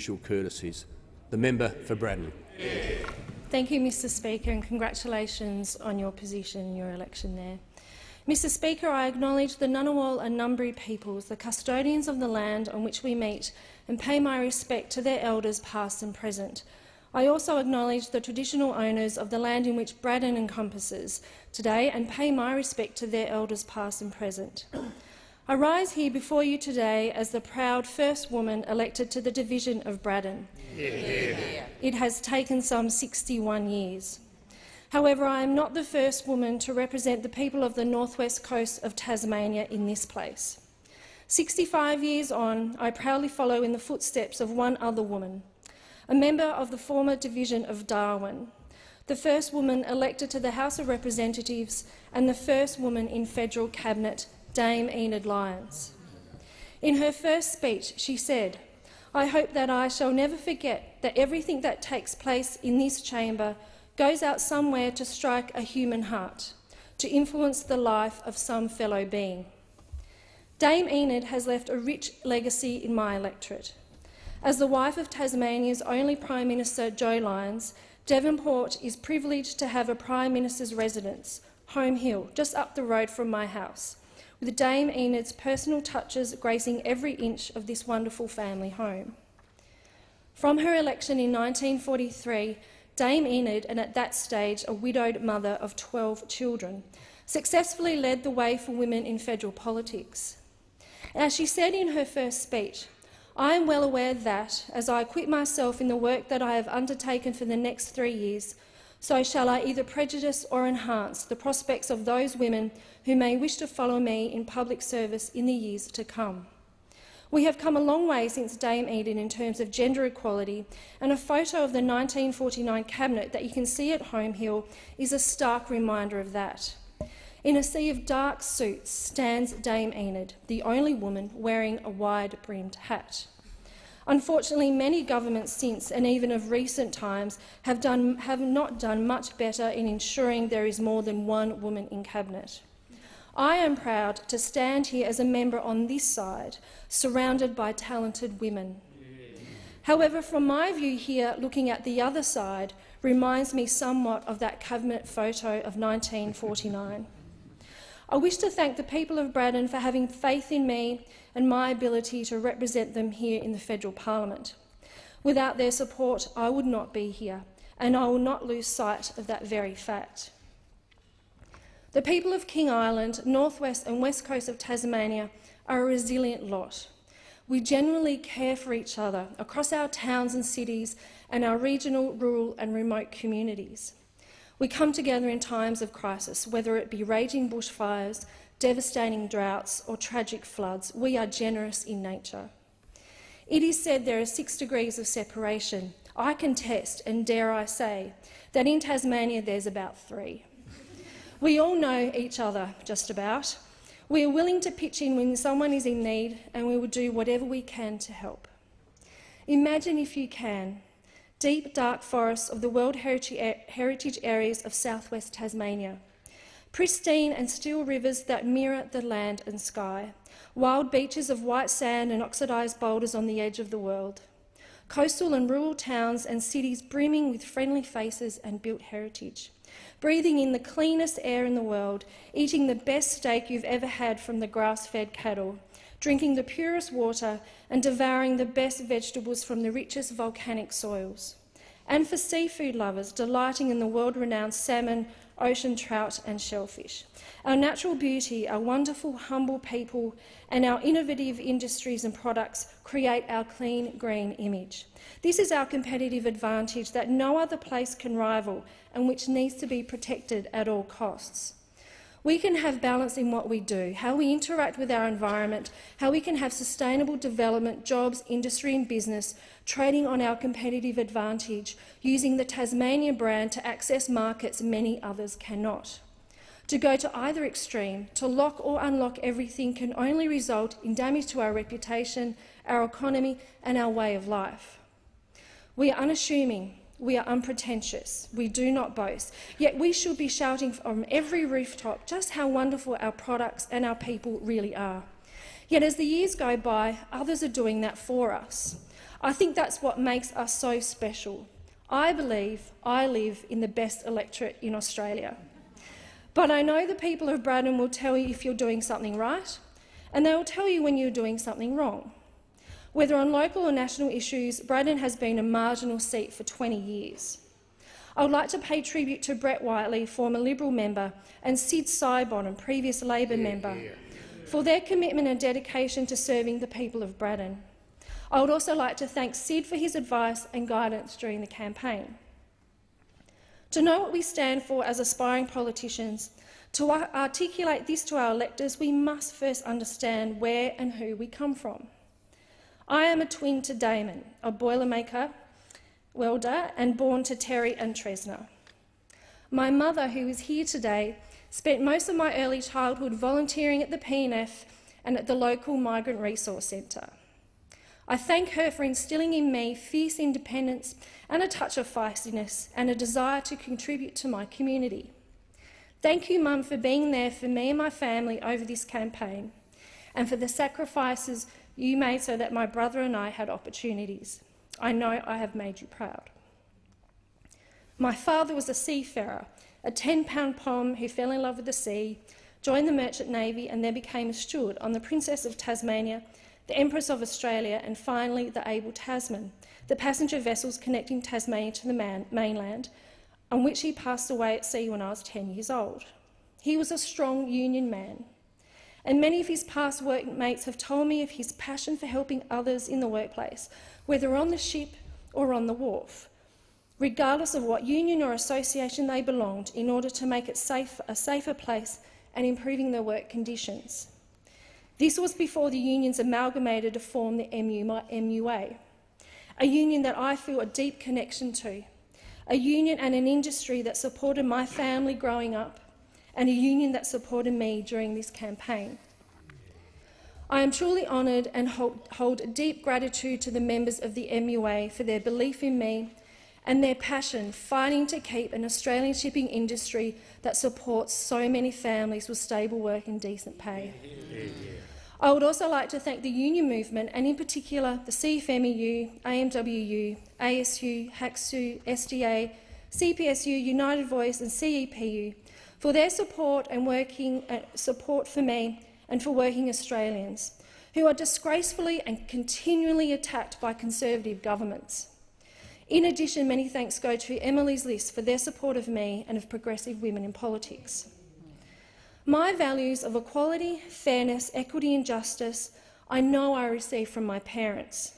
official courtesies. The member for Braddon. Thank you, Mr Speaker, and congratulations on your position in your election there. Mr Speaker, I acknowledge the Ngunnawal and Ngambri peoples, the custodians of the land on which we meet, and pay my respect to their elders past and present. I also acknowledge the traditional owners of the land in which Braddon encompasses today and pay my respect to their elders past and present. I rise here before you today as the proud first woman elected to the division of Braddon. It has taken some 61 years. However, I am not the first woman to represent the people of the northwest coast of Tasmania in this place. 65 years on, I proudly follow in the footsteps of one other woman, a member of the former division of Darwin, the first woman elected to the House of Representatives and the first woman in federal cabinet, Dame Enid Lyons. In her first speech, she said, "I hope that I shall never forget that everything that takes place in this chamber goes out somewhere to strike a human heart, to influence the life of some fellow being." Dame Enid has left a rich legacy in my electorate. As the wife of Tasmania's only Prime Minister, Joe Lyons, Devonport is privileged to have a Prime Minister's residence, Home Hill, just up the road from my house, with Dame Enid's personal touches gracing every inch of this wonderful family home. From her election in 1943, Dame Enid, and at that stage a widowed mother of 12 children, successfully led the way for women in federal politics. As she said in her first speech, "I am well aware that, as I acquit myself in the work that I have undertaken for the next 3 years, so shall I either prejudice or enhance the prospects of those women who may wish to follow me in public service in the years to come." We have come a long way since Dame Enid in terms of gender equality, and a photo of the 1949 cabinet that you can see at Home Hill is a stark reminder of that. In a sea of dark suits stands Dame Enid, the only woman wearing a wide-brimmed hat. Unfortunately, many governments since, and even of recent times, have not done much better in ensuring there is more than one woman in cabinet. I am proud to stand here as a member on this side, surrounded by talented women. However, from my view here, looking at the other side reminds me somewhat of that cabinet photo of 1949. I wish to thank the people of Braddon for having faith in me and my ability to represent them here in the federal parliament. Without their support, I would not be here, and I will not lose sight of that very fact. The people of King Island, northwest and west coast of Tasmania are a resilient lot. We genuinely care for each other across our towns and cities and our regional, rural and remote communities. We come together in times of crisis, whether it be raging bushfires, devastating droughts or tragic floods. We are generous in nature. It is said there are 6 degrees of separation. I contest, and dare I say, that in Tasmania there's about 3. We all know each other, just about. We are willing to pitch in when someone is in need, and we will do whatever we can to help. Imagine, if you can, deep, dark forests of the World Heritage areas of southwest Tasmania, pristine and still rivers that mirror the land and sky, wild beaches of white sand and oxidised boulders on the edge of the world, coastal and rural towns and cities brimming with friendly faces and built heritage, breathing in the cleanest air in the world, eating the best steak you've ever had from the grass-fed cattle, drinking the purest water and devouring the best vegetables from the richest volcanic soils. And for seafood lovers, delighting in the world-renowned salmon, ocean trout and shellfish. Our natural beauty, our wonderful, humble people and our innovative industries and products create our clean, green image. This is our competitive advantage that no other place can rival and which needs to be protected at all costs. We can have balance in what we do, how we interact with our environment, how we can have sustainable development, jobs, industry and business, trading on our competitive advantage, using the Tasmania brand to access markets many others cannot. To go to either extreme, to lock or unlock everything, can only result in damage to our reputation, our economy and our way of life. We are unassuming. We are unpretentious. We do not boast. Yet we should be shouting from every rooftop just how wonderful our products and our people really are. Yet as the years go by, others are doing that for us. I think that's what makes us so special. I believe I live in the best electorate in Australia. But I know the people of Braddon will tell you if you're doing something right, and they will tell you when you're doing something wrong. Whether on local or national issues, Braddon has been a marginal seat for 20 years. I would like to pay tribute to Brett Whiteley, former Liberal member, and Sid Sybon, previous Labor member, for their commitment and dedication to serving the people of Braddon. I would also like to thank Sid for his advice and guidance during the campaign. To know what we stand for as aspiring politicians, to articulate this to our electors, we must first understand where and who we come from. I am a twin to Damon, a boilermaker, welder, and born to Terry and Tresna. My mother, who is here today, spent most of my early childhood volunteering at the PNF and at the local Migrant Resource Centre. I thank her for instilling in me fierce independence and a touch of feistiness and a desire to contribute to my community. Thank you, Mum, for being there for me and my family over this campaign and for the sacrifices you made so that my brother and I had opportunities. I know I have made you proud. My father was a seafarer, a 10-pound pom who fell in love with the sea, joined the Merchant Navy and then became a steward on the Princess of Tasmania, the Empress of Australia and finally the Able Tasman, the passenger vessels connecting Tasmania to the mainland, on which he passed away at sea when I was 10 years old. He was a strong union man, and many of his past workmates have told me of his passion for helping others in the workplace, whether on the ship or on the wharf, regardless of what union or association they belonged, in order to make it a safer place and improving their work conditions. This was before the unions amalgamated to form the MUA, a union that I feel a deep connection to, a union and an industry that supported my family growing up, and a union that supported me during this campaign. I am truly honoured and hold deep gratitude to the members of the MUA for their belief in me and their passion fighting to keep an Australian shipping industry that supports so many families with stable work and decent pay. I would also like to thank the union movement, and in particular the CFMEU, AMWU, ASU, HACSU, SDA, CPSU, United Voice and CEPU for their support for me and for working Australians who are disgracefully and continually attacked by Conservative governments. In addition, many thanks go to Emily's List for their support of me and of progressive women in politics. My values of equality, fairness, equity and justice I know I received from my parents.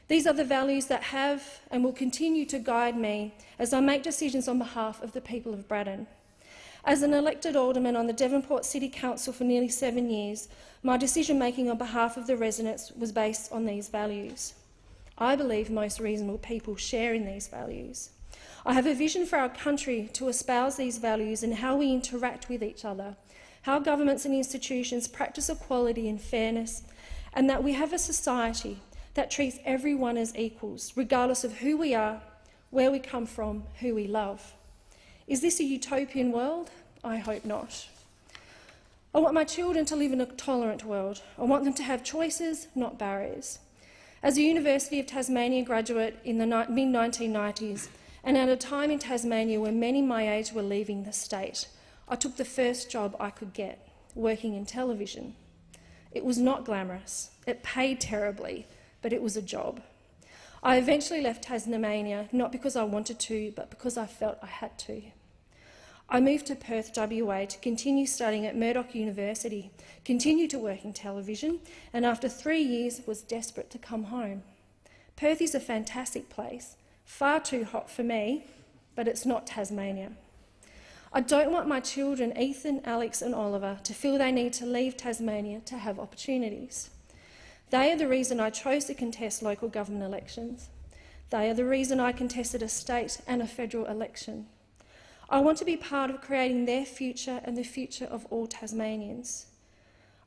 These are the values that have and will continue to guide me as I make decisions on behalf of the people of Braddon. As an elected alderman on the Devonport City Council for nearly 7 years, my decision-making on behalf of the residents was based on these values. I believe most reasonable people share in these values. I have a vision for our country to espouse these values and how we interact with each other, how governments and institutions practice equality and fairness, and that we have a society that treats everyone as equals, regardless of who we are, where we come from, who we love. Is this a utopian world? I hope not. I want my children to live in a tolerant world. I want them to have choices, not barriers. As a University of Tasmania graduate in the mid-1990s, and at a time in Tasmania when many my age were leaving the state, I took the first job I could get, working in television. It was not glamorous. It paid terribly, but it was a job. I eventually left Tasmania, not because I wanted to, but because I felt I had to. I moved to Perth, WA to continue studying at Murdoch University, continue to work in television, and after 3 years was desperate to come home. Perth is a fantastic place, far too hot for me, but it's not Tasmania. I don't want my children, Ethan, Alex and Oliver, to feel they need to leave Tasmania to have opportunities. They are the reason I chose to contest local government elections. They are the reason I contested a state and a federal election. I want to be part of creating their future and the future of all Tasmanians.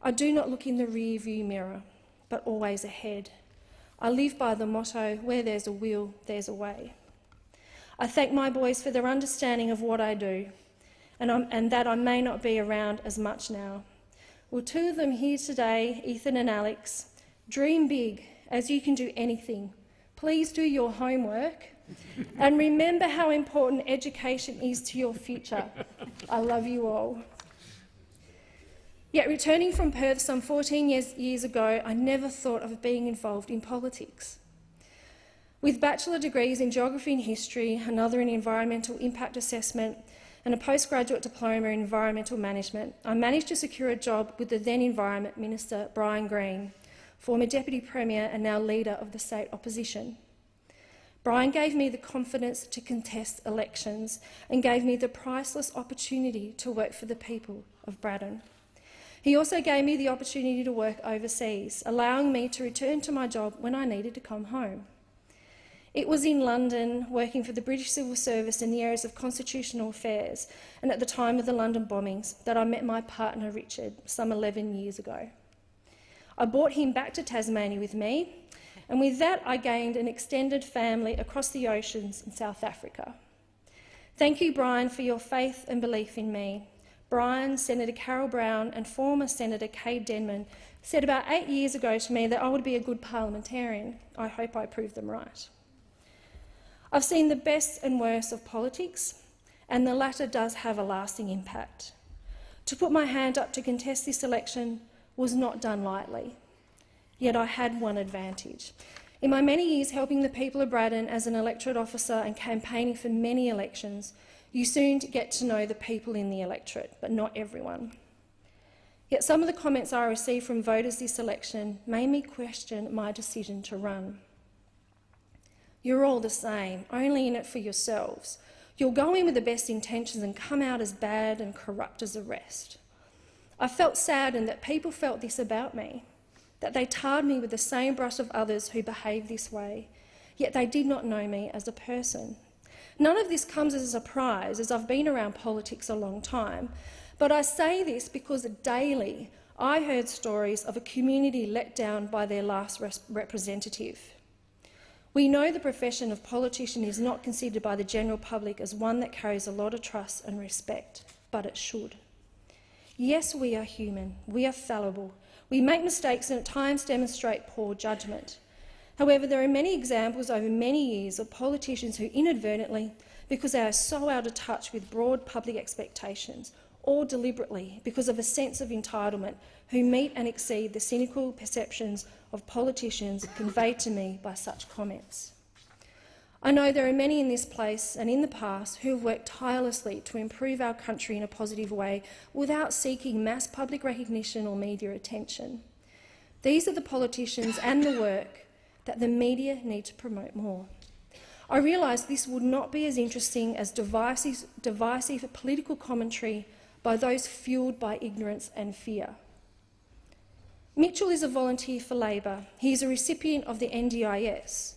I do not look in the rear-view mirror, but always ahead. I live by the motto, where there's a will, there's a way. I thank my boys for their understanding of what I do, and that I may not be around as much now. Well, two of them here today, Ethan and Alex, dream big, as you can do anything. please do your homework and remember how important education is to your future. I love you all. Yet returning from Perth some 14 years ago, I never thought of being involved in politics. With bachelor degrees in geography and history, another in environmental impact assessment, and a postgraduate diploma in environmental management, I managed to secure a job with the then Environment Minister, Brian Greene, former Deputy Premier and now Leader of the State Opposition. Brian gave me the confidence to contest elections and gave me the priceless opportunity to work for the people of Braddon. He also gave me the opportunity to work overseas, allowing me to return to my job when I needed to come home. It was in London, working for the British Civil Service in the areas of constitutional affairs and at the time of the London bombings, that I met my partner Richard some 11 years ago. I brought him back to Tasmania with me, and with that I gained an extended family across the oceans in South Africa. Thank you, Brian, for your faith and belief in me. Brian, Senator Carol Brown and former Senator Kay Denman said about 8 years ago to me that I would be a good parliamentarian. I hope I proved them right. I've seen the best and worst of politics, and the latter does have a lasting impact. To put my hand up to contest this election was not done lightly, yet I had one advantage. In my many years helping the people of Braddon as an electorate officer and campaigning for many elections, you soon get to know the people in the electorate, but not everyone. Yet some of the comments I received from voters this election made me question my decision to run. You're all the same, only in it for yourselves. You'll go in with the best intentions and come out as bad and corrupt as the rest. I felt saddened that people felt this about me, that they tarred me with the same brush of others who behave this way, yet they did not know me as a person. None of this comes as a surprise, as I've been around politics a long time, but I say this because daily I heard stories of a community let down by their last representative. We know the profession of politician is not considered by the general public as one that carries a lot of trust and respect, but it should. Yes, we are human, we are fallible, we make mistakes and at times demonstrate poor judgment. However, there are many examples over many years of politicians who inadvertently, because they are so out of touch with broad public expectations, or deliberately because of a sense of entitlement, who meet and exceed the cynical perceptions of politicians conveyed to me by such comments. I know there are many in this place and in the past who have worked tirelessly to improve our country in a positive way without seeking mass public recognition or media attention. These are the politicians and the work that the media need to promote more. I realise this would not be as interesting as divisive political commentary by those fuelled by ignorance and fear. Mitchell is a volunteer for Labor. He is a recipient of the NDIS.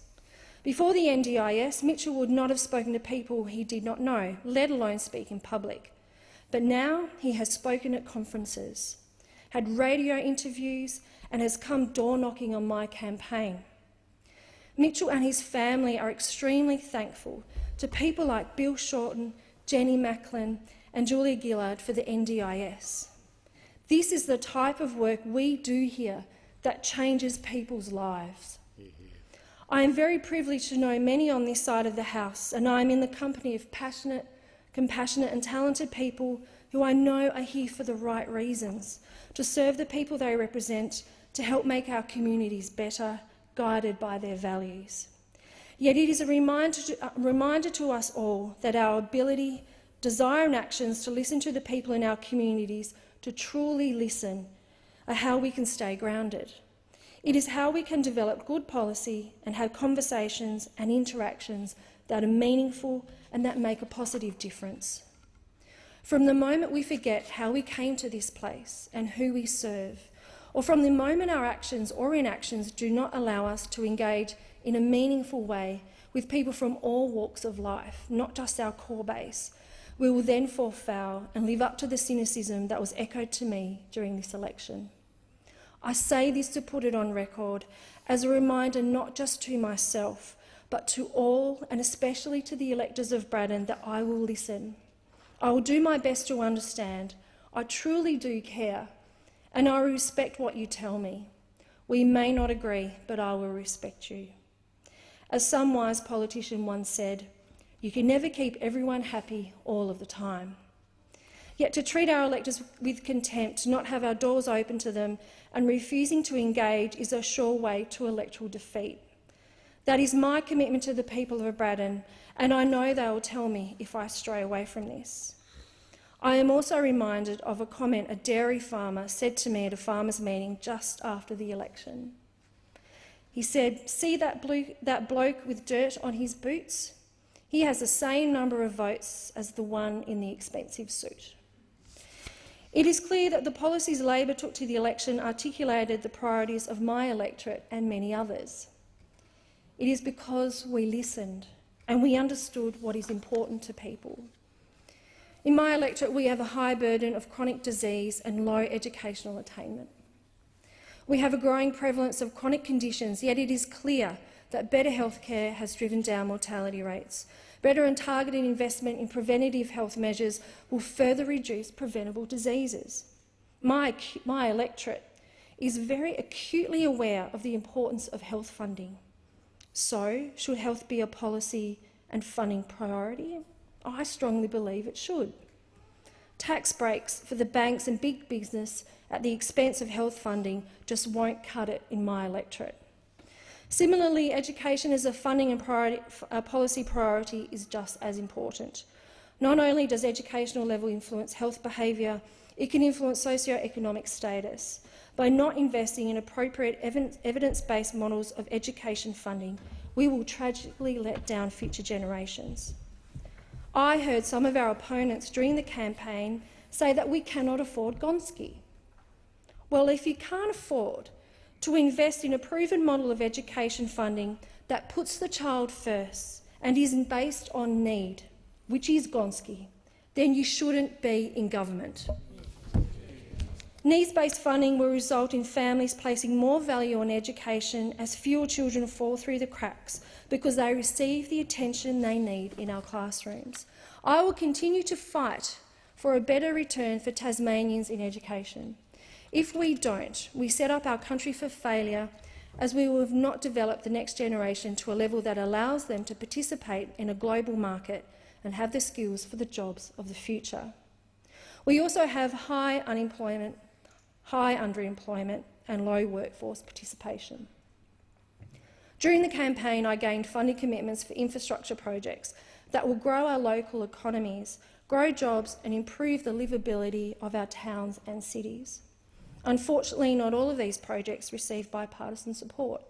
Before the NDIS, Mitchell would not have spoken to people he did not know, let alone speak in public. But now he has spoken at conferences, had radio interviews, and has come door-knocking on my campaign. Mitchell and his family are extremely thankful to people like Bill Shorten, Jenny Macklin and Julia Gillard for the NDIS. This is the type of work we do here that changes people's lives. I am very privileged to know many on this side of the House, and I am in the company of passionate, compassionate and talented people who I know are here for the right reasons, to serve the people they represent, to help make our communities better, guided by their values. Yet it is a reminder to us all that our ability, desire and actions to listen to the people in our communities, to truly listen, are how we can stay grounded. It is how we can develop good policy and have conversations and interactions that are meaningful and that make a positive difference. From the moment we forget how we came to this place and who we serve, or from the moment our actions or inactions do not allow us to engage in a meaningful way with people from all walks of life, not just our core base, we will then fall foul and live up to the cynicism that was echoed to me during this election. I say this to put it on record as a reminder not just to myself, but to all, and especially to the electors of Braddon, that I will listen. I will do my best to understand. I truly do care, and I respect what you tell me. We may not agree, but I will respect you. As some wise politician once said, "You can never keep everyone happy all of the time." Yet to treat our electors with contempt, to not have our doors open to them and refusing to engage is a sure way to electoral defeat. That is my commitment to the people of Braddon, and I know they will tell me if I stray away from this. I am also reminded of a comment a dairy farmer said to me at a farmers' meeting just after the election. He said, "See that bloke with dirt on his boots? He has the same number of votes as the one in the expensive suit." It is clear that the policies Labor took to the election articulated the priorities of my electorate and many others. It is because we listened and we understood what is important to people. In my electorate, we have a high burden of chronic disease and low educational attainment. We have a growing prevalence of chronic conditions, yet it is clear that better healthcare has driven down mortality rates. Better and targeted investment in preventative health measures will further reduce preventable diseases. My electorate is very acutely aware of the importance of health funding. So, should health be a policy and funding priority? I strongly believe it should. Tax breaks for the banks and big business at the expense of health funding just won't cut it in my electorate. Similarly, education as a funding and policy priority is just as important. Not only does educational level influence health behaviour, it can influence socio-economic status. By not investing in appropriate evidence-based models of education funding, we will tragically let down future generations. I heard some of our opponents during the campaign say that we cannot afford Gonski. Well, if you can't afford to invest in a proven model of education funding that puts the child first and isn't based on need, which is Gonski, then you shouldn't be in government. Needs-based funding will result in families placing more value on education as fewer children fall through the cracks because they receive the attention they need in our classrooms. I will continue to fight for a better return for Tasmanians in education. If we don't, we set up our country for failure, as we will have not developed the next generation to a level that allows them to participate in a global market and have the skills for the jobs of the future. We also have high unemployment, high underemployment and low workforce participation. During the campaign, I gained funding commitments for infrastructure projects that will grow our local economies, grow jobs and improve the livability of our towns and cities. Unfortunately, not all of these projects receive bipartisan support.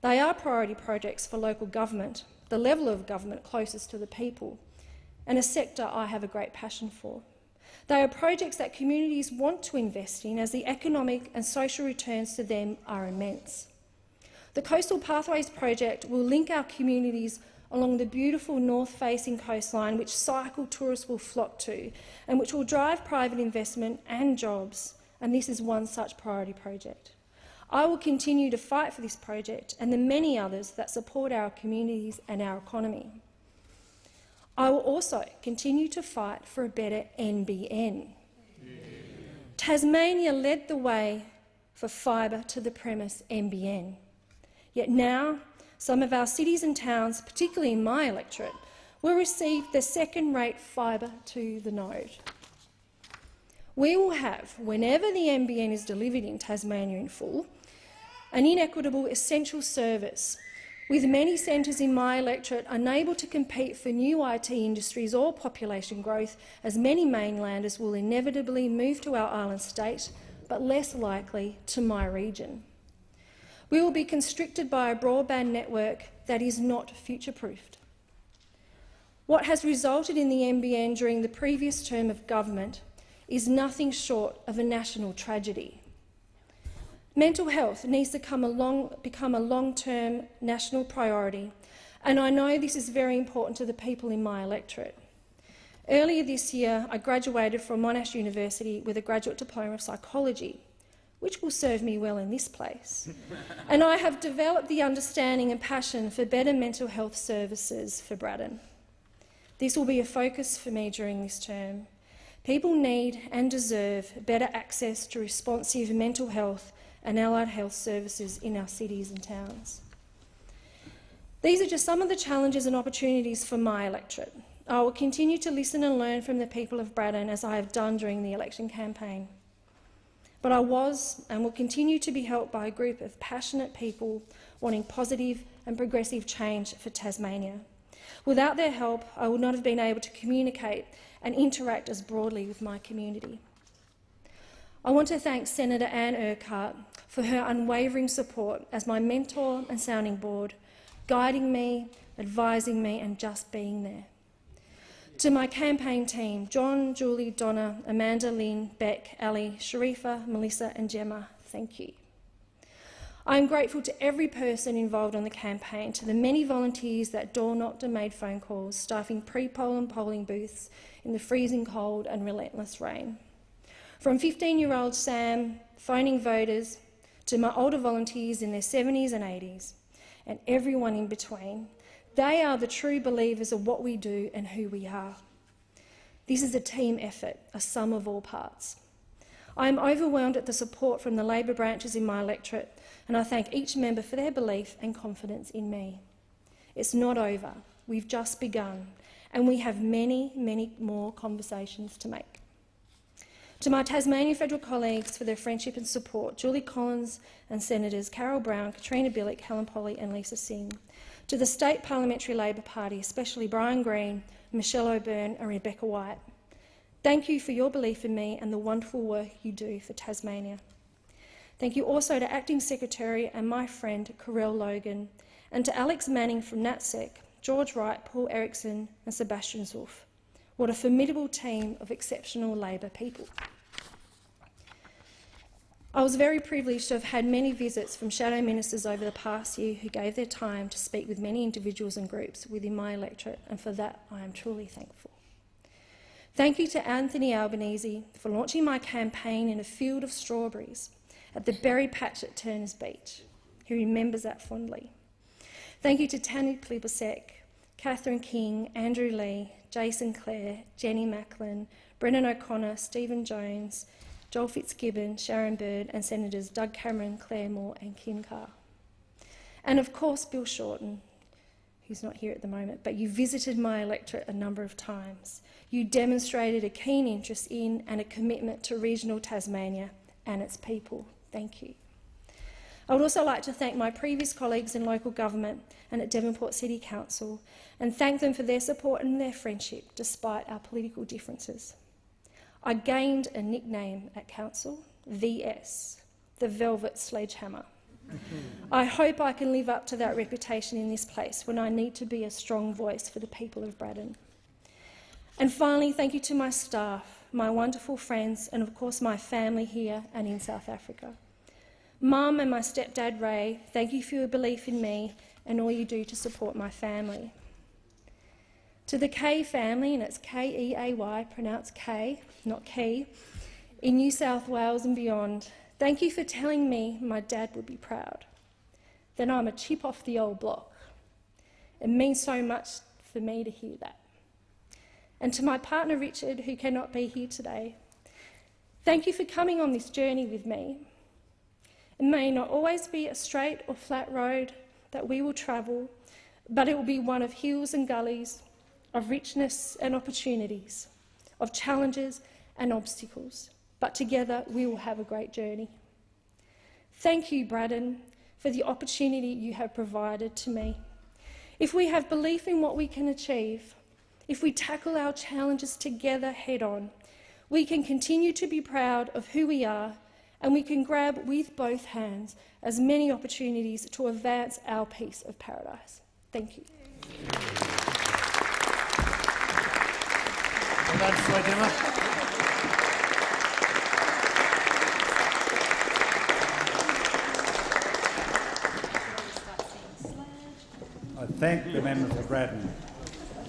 They are priority projects for local government, the level of government closest to the people, and a sector I have a great passion for. They are projects that communities want to invest in, as the economic and social returns to them are immense. The Coastal Pathways project will link our communities along the beautiful north-facing coastline which cycle tourists will flock to and which will drive private investment and jobs, and this is one such priority project. I will continue to fight for this project and the many others that support our communities and our economy. I will also continue to fight for a better NBN. Tasmania led the way for fibre to the premise NBN. Yet now, some of our cities and towns, particularly in my electorate, will receive the second-rate fibre to the node. We will have, whenever the NBN is delivered in Tasmania in full, an inequitable essential service, with many centres in my electorate unable to compete for new IT industries or population growth, as many mainlanders will inevitably move to our island state, but less likely to my region. We will be constricted by a broadband network that is not future-proofed. What has resulted in the NBN during the previous term of government is nothing short of a national tragedy. Mental health needs to become a long-term national priority, and I know this is very important to the people in my electorate. Earlier this year, I graduated from Monash University with a graduate diploma of psychology, which will serve me well in this place. And I have developed the understanding and passion for better mental health services for Braddon. This will be a focus for me during this term. People need and deserve better access to responsive mental health and allied health services in our cities and towns. These are just some of the challenges and opportunities for my electorate. I will continue to listen and learn from the people of Braddon as I have done during the election campaign. But I was and will continue to be helped by a group of passionate people wanting positive and progressive change for Tasmania. Without their help, I would not have been able to communicate and interact as broadly with my community. I want to thank Senator Anne Urquhart for her unwavering support as my mentor and sounding board, guiding me, advising me and just being there. To my campaign team, John, Julie, Donna, Amanda, Lynn, Beck, Ali, Sharifa, Melissa and Gemma, thank you. I am grateful to every person involved on the campaign, to the many volunteers that door-knocked and made phone calls, staffing pre-poll and polling booths in the freezing cold and relentless rain. From 15-year-old Sam phoning voters to my older volunteers in their 70s and 80s, and everyone in between, they are the true believers of what we do and who we are. This is a team effort, a sum of all parts. I am overwhelmed at the support from the Labor branches in my electorate, and I thank each member for their belief and confidence in me. It's not over. We've just begun, and we have many, many more conversations to make. To my Tasmanian federal colleagues for their friendship and support, Julie Collins and Senators Carol Brown, Katrina Billick, Helen Polly and Lisa Singh. To the State Parliamentary Labor Party, especially Brian Green, Michelle O'Byrne and Rebecca White. Thank you for your belief in me and the wonderful work you do for Tasmania. Thank you also to Acting Secretary and my friend Correll Logan, and to Alex Manning from NatSec, George Wright, Paul Erickson and Sebastian Zulf. What a formidable team of exceptional Labor people. I was very privileged to have had many visits from shadow ministers over the past year who gave their time to speak with many individuals and groups within my electorate, and for that I am truly thankful. Thank you to Anthony Albanese for launching my campaign in a field of strawberries at the berry patch at Turners Beach. He remembers that fondly. Thank you to Tanya Plibersek, Catherine King, Andrew Lee, Jason Clare, Jenny Macklin, Brendan O'Connor, Stephen Jones, Joel Fitzgibbon, Sharon Bird and Senators Doug Cameron, Claire Moore and Kim Carr. And of course Bill Shorten, who's not here at the moment, but you visited my electorate a number of times. You demonstrated a keen interest in and a commitment to regional Tasmania and its people. Thank you. I would also like to thank my previous colleagues in local government and at Devonport City Council and thank them for their support and their friendship despite our political differences. I gained a nickname at Council, VS, the Velvet Sledgehammer. I hope I can live up to that reputation in this place when I need to be a strong voice for the people of Braddon. And finally, thank you to my staff, my wonderful friends and of course my family here and in South Africa. Mum and my stepdad Ray, thank you for your belief in me and all you do to support my family. To the Keay family, and it's K-E-A-Y, pronounced K, not Key, in New South Wales and beyond, thank you for telling me my dad would be proud. Then I'm a chip off the old block. It means so much for me to hear that. And to my partner Richard, who cannot be here today, thank you for coming on this journey with me. It may not always be a straight or flat road that we will travel, but it will be one of hills and gullies, of richness and opportunities, of challenges and obstacles, but together we will have a great journey. Thank you, Braddon, for the opportunity you have provided to me. If we have belief in what we can achieve, if we tackle our challenges together head-on, we can continue to be proud of who we are and we can grab with both hands as many opportunities to advance our piece of paradise. Thank you. Well done, Sledgehammer. I thank the member for Braddon.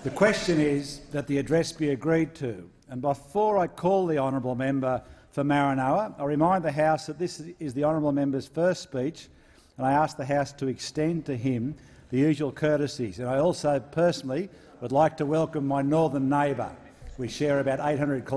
The question is that the address be agreed to. And before I call the honourable member for Maranoa, I remind the House that this is the honourable member's first speech, and I ask the House to extend to him the usual courtesies. And I also personally would like to welcome my northern neighbour. We share about 800 kilometres.